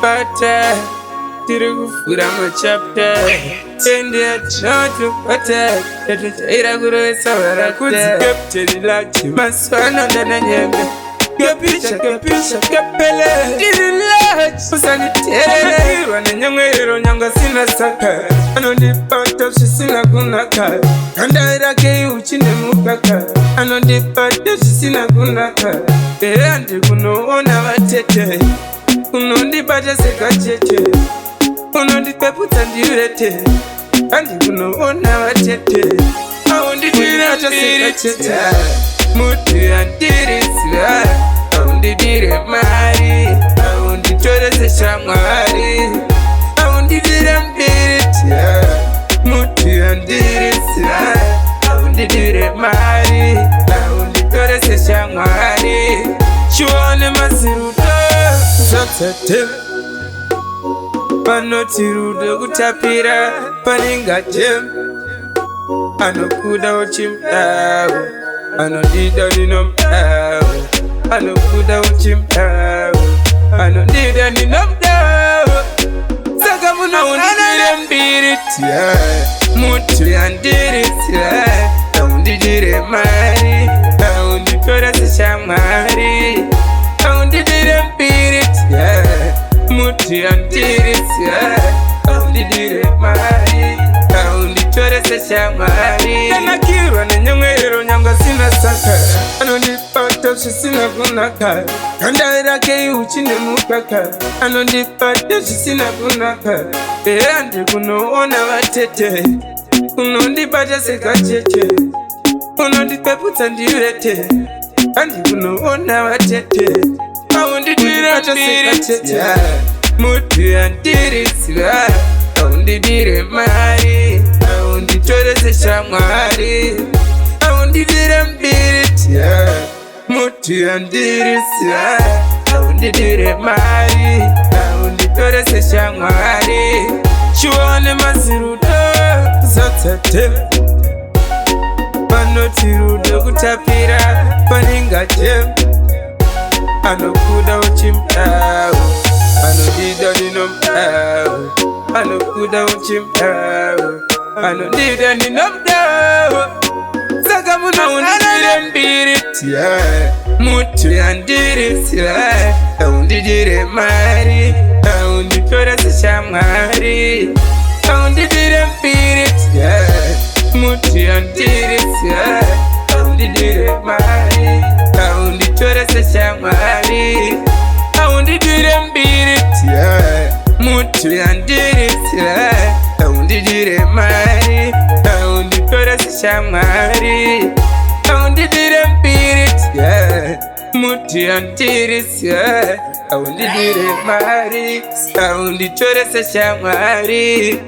Pata tirikufura machapta ende tinotopata tatochaira kurovesa varakudzi maswana ndananyembe kepisha kepele usanitererwa nenyamwerero nyanga sina saka anondipata zvisina kunaka kandaira kei uchine mukaka anondipata zvisina kunaka handi kunoona vatete unondibata sekachete unondipeputsa ndirete handi kunoona vatete aundidirata sekachete mutu yandirisira aundidire mari aunditorese shamwari aundidire mbiriti mutu yandirisira aundidire mari aunditorese shamwari chione mazirudo zvatsate panoti rudo kutapira panengate anokuda uchimdavo anodida ndinomdavo anokuda uchimdavo anodida ndinomdavo saka munoundidire mbiriti mutu yandiritira aundidire mari aunditorese shamwari aundidire mbiriti mutu yandiritira aundidire mari aunditorese shamwari kanakirwa nenyamwerero nyanga sina saka anondipata zvisina kunaka kandaira kei uchine mukaka anondipata zvisina kunaka handi kunoona vatete unondibata sekachete unondipeputsa ndirete handi kunoona vatete aundidirata sekachete mutu yandirisira aundidire mari aunditorese shamwari aundidire mbiriti mutu yandirisira aundidire mari aunditorese shamwari chione mazirudo zvatsate panoti rudo kutapira panengate anokuda uchimdavo anodida ndinomdavo anokuda uchimdavo anodida ndinomdavo saka munoundidire mbiriti mutu yandirisira aundidire mari aunditorese shamwari aundidire mbiriti mutu yandirisira aundidire mari aunditorese shamwari aundidire mbiriti mutu yandirisira aundidire mari aunditorese shamwari aundidire mbiriti mutu yandirisira aundidire mari aunditorese shamwari.